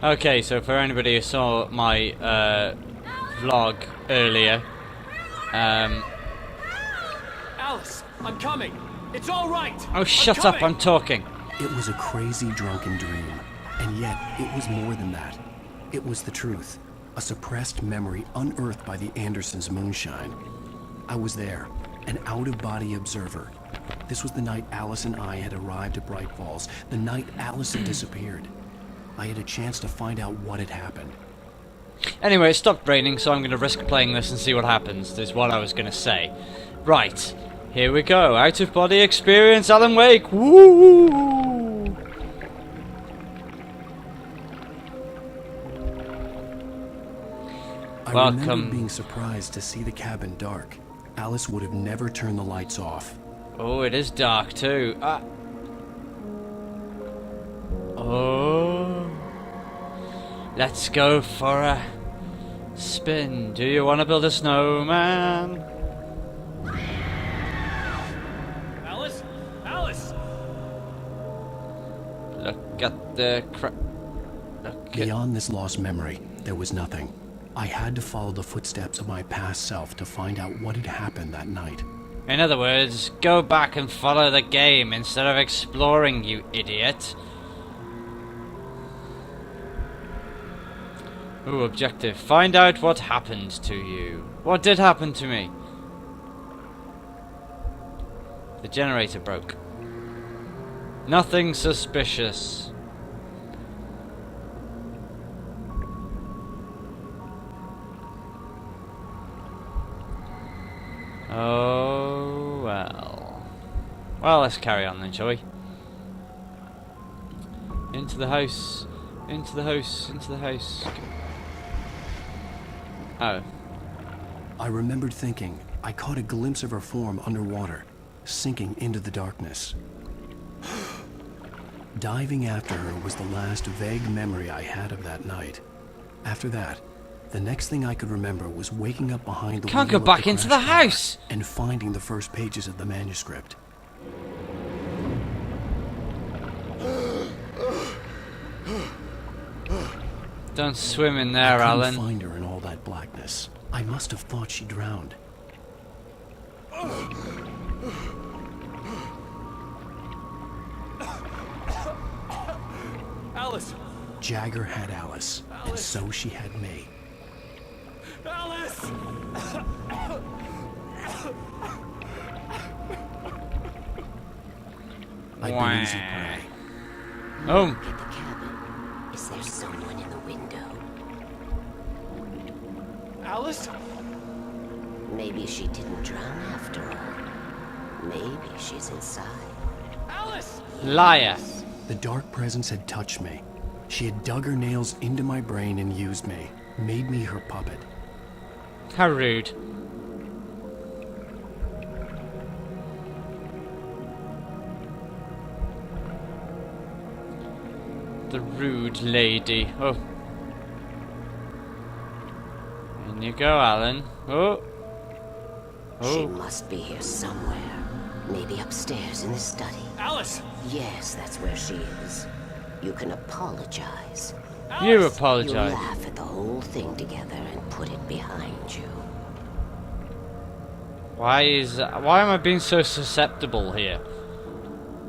Okay, so for anybody who saw my vlog earlier, Alice, I'm coming. It's all right. oh, shut up! I'm talking. It was a crazy, drunken dream, and yet it was more than that. It was the truth, a suppressed memory unearthed by the Andersons' moonshine. I was there, an out-of-body observer. This was the night Alice and I had arrived at Bright Falls, the night Alice had disappeared. I had a chance to find out what had happened. Anyway, it stopped raining, so I'm going to risk playing this and see what happens, is what I was going to say. Right, here we go. Out-of-body experience, Alan Wake. Woo! I remember being surprised to see the cabin dark. Alice would have never turned the lights off. Oh, it is dark too. Oh. Let's go for a spin. Do you want to build a snowman? Alice? Alice! Look at the Beyond this lost memory, there was nothing. I had to follow the footsteps of my past self to find out what had happened that night. In other words, go back and follow the game instead of exploring, you idiot. Ooh, objective. Find out what happened to you. What did happen to me? The generator broke. Nothing suspicious. Oh, well. Well, let's carry on then, shall we? Into the house. Into the house. Into the house. Oh. I remembered thinking I caught a glimpse of her form underwater, sinking into the darkness. Diving after her was the last vague memory I had of that night. After that, the next thing I could remember was waking up behind the Can't wheel go of back into the crash car house! and finding the first pages of the manuscript. Don't swim in there, I Alan. couldn't find her in all that blackness. I must have thought she drowned. Alice! Jagger had Alice, and so she had me. Alice! I'd been easy prey. Oh. At the cabin, is there someone in the window? Alice? Maybe she didn't drown after all. Maybe she's inside. Alice! Liar. The dark presence had touched me. She had dug her nails into my brain and used me, made me her puppet. How rude. The rude lady. Oh. In you go, Alan. Oh. She Oh. must be here somewhere. Maybe upstairs in the study. Alice! Yes, that's where she is. You can apologize. You You apologize. laugh at the whole thing together and put it behind you. Why am I being so susceptible here?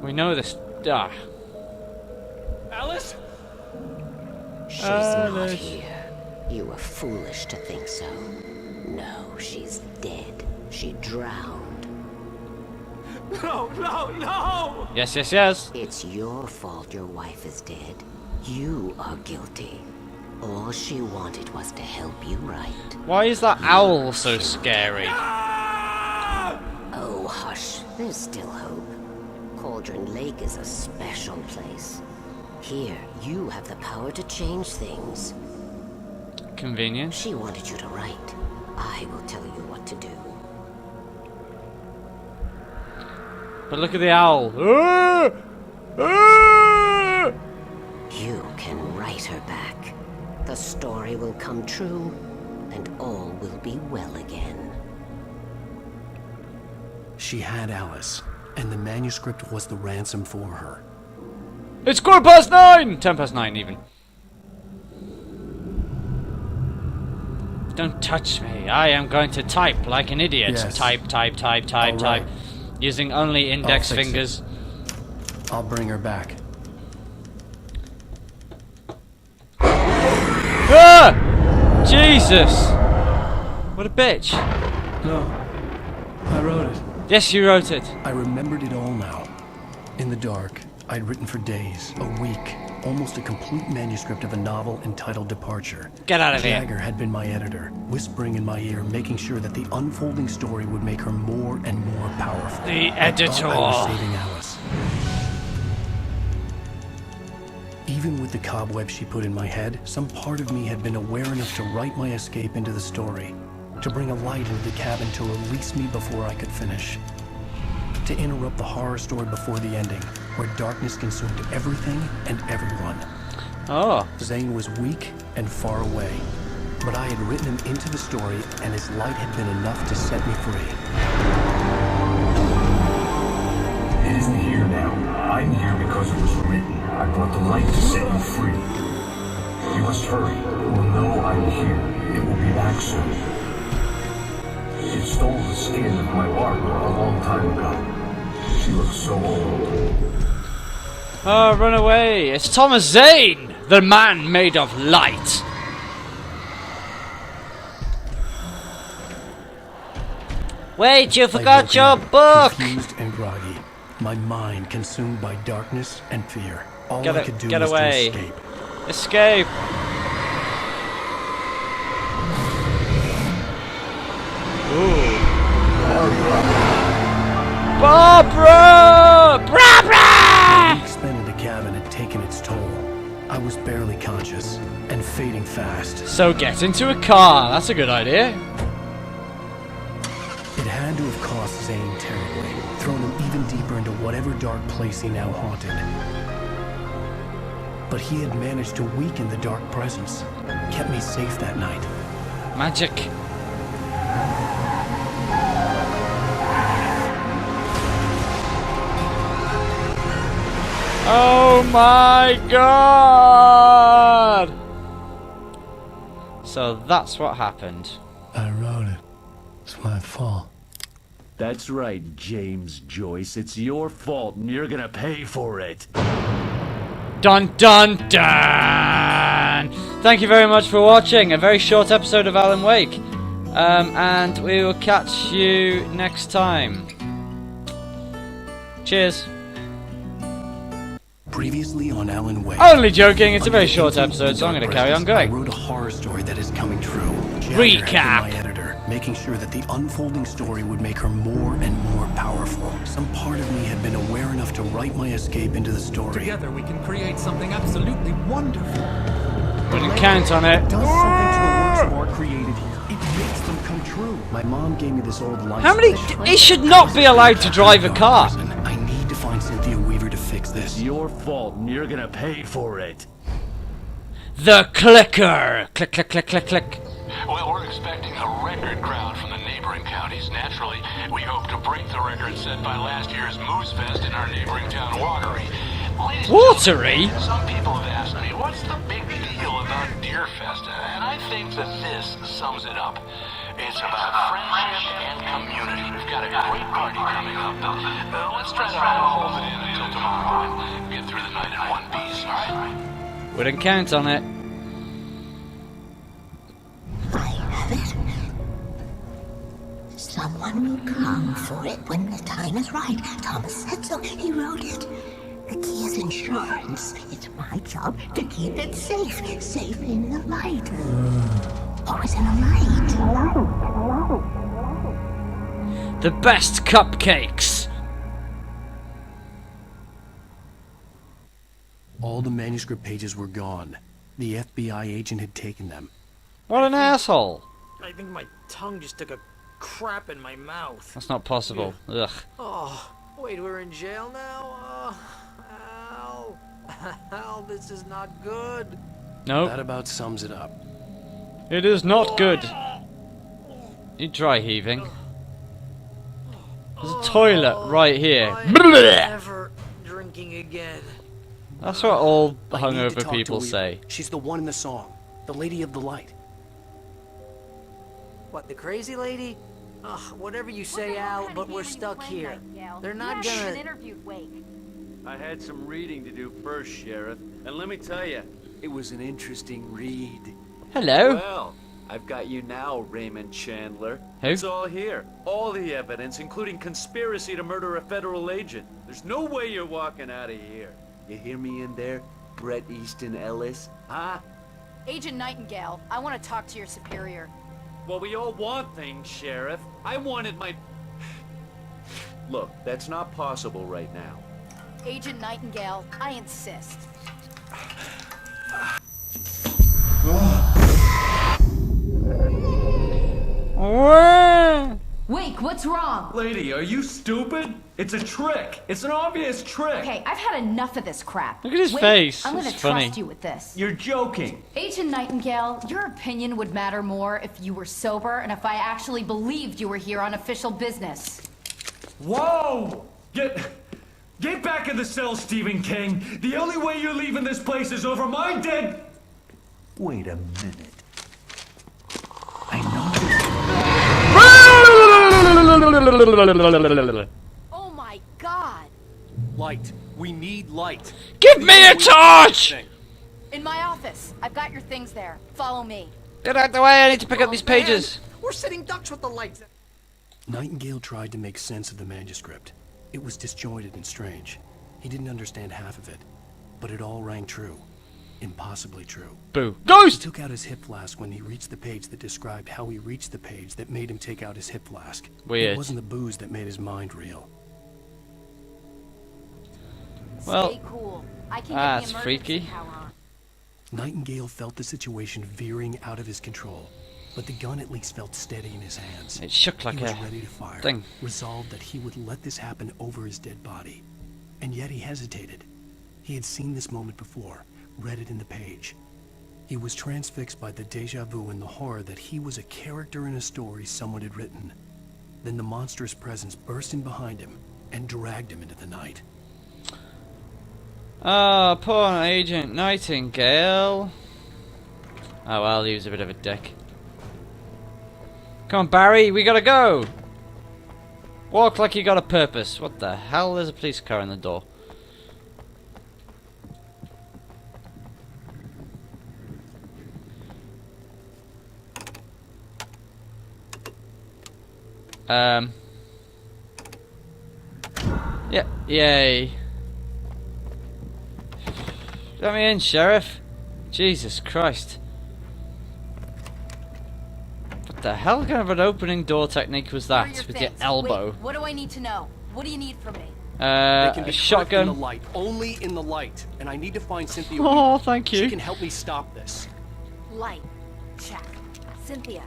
We know this. Alice? She's not Alice. here. You were foolish to think so. No, she's dead. She drowned. No, no, no! Yes, yes, yes. It's your fault your wife is dead. You are guilty. All she wanted was to help you right. Why is that owl so scary? Oh, hush. There's still hope. Cauldron Lake is a special place. Here, you have the power to change things. Convenient. She wanted you to write. I will tell you what to do. But look at the owl. Ah! Ah! You can write her back. The story will come true, and all will be well again. She had Alice, and the manuscript was the ransom for her. It's 9:15! 9 even. Don't touch me. I am going to type like an idiot. Yes. Type. All right. Using only index I'll fix fingers. I'll bring her back. Ah! Jesus! What a bitch. No. I wrote it. Yes, you wrote it. I remembered it all now. In the dark, I'd written for days, a week, almost a complete manuscript of a novel entitled Departure. Get out of here. Jagger had been my editor, whispering in my ear, making sure that the unfolding story would make her more and more powerful. The I thought I was editor. saving Alice. Even with the cobweb she put in my head, some part of me had been aware enough to write my escape into the story, to bring a light into the cabin to release me before I could finish. To interrupt the horror story before the ending, where darkness consumed everything and everyone. Oh. Zane was weak and far away, but I had written him into the story, and his light had been enough to set me free. It isn't here now. I'm here because it was written. I brought the light to set you free. You must hurry. It will know I'm here. It will be back soon. It stole the skin of my Barbara a long time ago. She looks so old. Oh, run away. It's Thomas Zane, the man made of light. Wait, you I forgot woke your up, book. Confused and groggy, my mind consumed by darkness and fear. All I could do Get was away. to escape. Escape. Ooh. Barbara! Barbara! The week spent in the cabin had taken its toll. I was barely conscious and fading fast. So get into a car. That's a good idea. It had to have cost Zane terribly, thrown him even deeper into whatever dark place he now haunted. But he had managed to weaken the dark presence, kept me safe that night. Magic. Oh my god! So that's what happened. I wrote it. It's my fault. That's right, James Joyce. It's your fault, and you're gonna pay for it. Dun dun dun! Thank you very much for watching. A very short episode of Alan Wake. And we will catch you next time. Cheers. Previously on Alan Wake. Only joking, it's a very short episode, so I'm going to carry on I going. wrote a horror story that is coming true. Jagger Recap. had been my editor, making sure that the unfolding story would make her more and more powerful. Some part of me had been aware enough to write my escape into the story. Together we can create something absolutely wonderful. Wouldn't count on it. Does something to the works of art created here. It makes them come true. My mom gave me this old license. How many? He should not be allowed to drive a car. I need to find Cynthia Weaver to fix this. It's your fault, and you're gonna pay for it. The clicker. Click, click, click, click, click. Well, we're expecting a record crowd from the neighboring counties. Naturally, we hope to break the record set by last year's Moose Fest in our neighboring town, Watery. Ladies and Watery? gentlemen, some people have asked me, what's the big deal about Deer Fest? And I think that this sums it up. It's about friendship and community. We've got a great party coming up. Let's try to hold it in until tomorrow and get through the night in one piece, all right? Wouldn't count on it. I have it. Someone will come for it when the time is right. Thomas said so. He wrote it. The key is insurance. It's my job to keep it safe. Safe in the light. Always in the light. The best cupcakes. All the manuscript pages were gone. The FBI agent had taken them. What an asshole. I think my tongue just took a crap in my mouth. That's not possible. Ugh. Oh, wait, we're in jail now? Al. Al, this is not good. That Nope. about sums it up. It is not good. You dry heaving. There's a toilet right here. I'm never drinking again. That's what all I need to talk hungover to people Weaver. say. She's the one in the song. The Lady of the Light. What, the crazy lady? Ugh, whatever you say, Al, but we're stuck here. They're not gonna... interviewed Wake. I had some reading to do first, Sheriff. And let me tell you, it was an interesting read. Hello. Well, I've got you now, Raymond Chandler. Who? It's all here. All the evidence, including conspiracy to murder a federal agent. There's no way you're walking out of here. You hear me in there, Bret Easton Ellis? Huh? Agent Nightingale, I want to talk to your superior. Well, we all want things, Sheriff. I wanted my... Look, that's not possible right now. Agent Nightingale, I insist. Wake, what's wrong? Lady, are you stupid? It's a trick. It's an obvious trick. Okay, I've had enough of this crap. Look at his Wake, face. I'm gonna It's funny. trust you with this. You're joking. Agent Nightingale, your opinion would matter more if you were sober and if I actually believed you were here on official business. Whoa! Get back in the cell, Stephen King. The only way you're leaving this place is over my dead... Wait a minute. I know... Oh my god! Light. We need light. Give me a torch! In my office. I've got your things there. Follow me. Get out the way, I need to pick up these Man, pages. we're sitting ducks with the lights. Nightingale tried to make sense of the manuscript. It was disjointed and strange. He didn't understand half of it, but it all rang true. Impossibly true. Boo. He Ghost! took out his hip flask when he reached the page that described how he reached the page that made him take out his hip flask. Weird. It wasn't the booze that made his mind reel. Well, Stay cool. I can that's get the freaky. emergency power on. Nightingale felt the situation veering out of his control, but the gun at least felt steady in his hands. It shook like he was a ready to fire, thing. resolved that he would let this happen over his dead body. And yet he hesitated. He had seen this moment before, read it in the page. He was transfixed by the deja vu and the horror that he was a character in a story someone had written. Then the monstrous presence burst in behind him and dragged him into the night. Oh, poor Agent Nightingale. Oh well, he was a bit of a dick. Come on, Barry, we gotta go! Walk like you got a purpose. What the hell? There's a police car in the door. Yeah, yay. Let me in, Sheriff. Jesus Christ. What the hell kind of an opening door technique was Where are that your with your things? elbow? Wait, what do I need to know? What do you need from me? They can A be shotgun. in the light, only in the light. And I need to find Cynthia. Oh, thank She you. can help me stop this. Light. Check. Cynthia.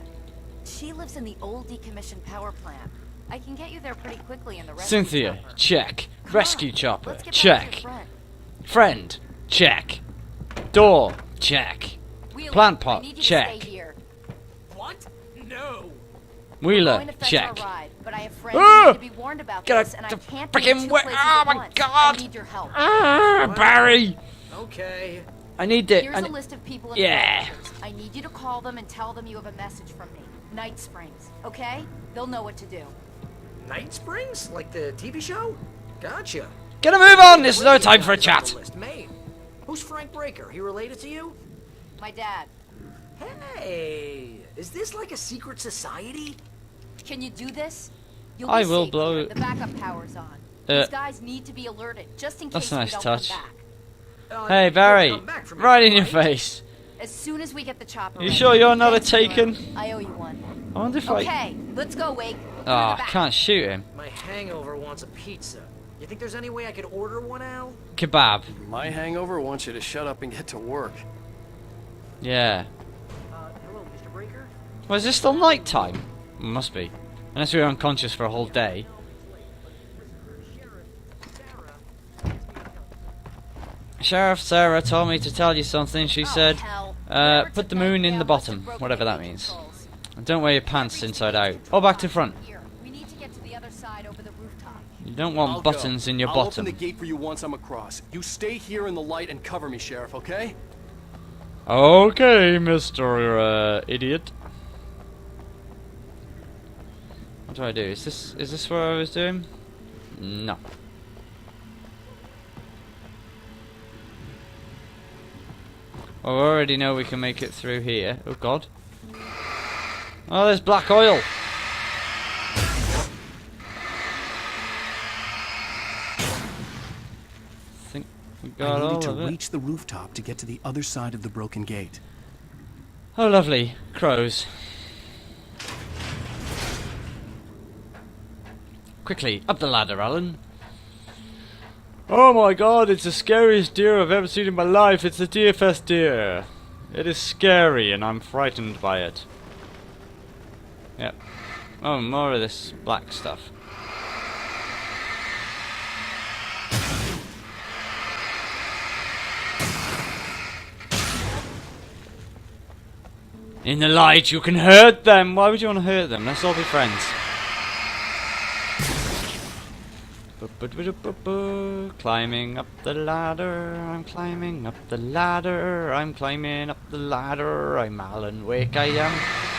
She lives in the old decommissioned power plant. I can get you there pretty quickly in the rescue Cynthia, chopper. check. Come Rescue on, chopper, let's get back to check. your friend. Friend, check. Door, check. Wheeler, Plant I pot, need you to check. stay here. What? No. Wheeler, Going to fetch check. our ride, but I have friends Ah! who need to be warned about Get this, out and I the can't be in frickin' two way- places oh at my once. God! I need your help. Ah, Barry! Okay. I need it. Here's a list of people in Yeah. the pictures. I need you to call them and tell them you have a message from me. Night Springs, okay? They'll know what to do. Night Springs? Like the TV show? Gotcha. Get a move on! This is no Wait, time for a who's on the chat. list? Maine. Who's Frank Breaker? He related to you? My dad. Hey, is this like a secret society? Can you do this? You'll I be will safe blow here. it. The backup power's on. These guys need to be alerted, just in That's case a we nice don't touch. come back. Hey, You're Barry. gonna come back from Right it, in your right? face. As soon as we get the chopper You ready. sure you're not a Thanks, Wheeler. taken? I owe you one. I wonder if I... Okay, let's go, Wake. Oh, I can't shoot him. My hangover wants a pizza. You think there's any way I could order one, Al? Kebab. My hangover wants you to shut up and get to work. Yeah. Hello, Mr. Breaker? Well, is this still night time? Must be. Unless we were unconscious for a whole day. Sheriff Sarah told me to tell you something. She said, hell. Whoever put took the moon in the Nightingale must bottom, have broken whatever that the means. controls. And don't wear your pants inside out. Oh, back to front. Here, we need to get to the other side over the rooftop. You don't want I'll buttons go. in your I'll bottom. open the gate for you once I'm across. You stay here in the light and cover me, Sheriff, okay? Okay, Mr. Idiot. What do I do? Is this what I was doing? No. Well, we already know we can make it through here. Oh god. Oh, there's black oil! I think we got I all needed to of it. reach the rooftop to get to the other side of the broken gate. Oh, lovely. Crows. Quickly, up the ladder, Alan. Oh my god, it's the scariest deer I've ever seen in my life. It's the Deerfest deer. It is scary and I'm frightened by it. Yep. Oh, more of this black stuff. In the light, you can hurt them. Why would you want to hurt them? Let's all be friends. Climbing up the ladder, I'm climbing up the ladder, I'm climbing up the ladder, I'm Alan Wake, I am.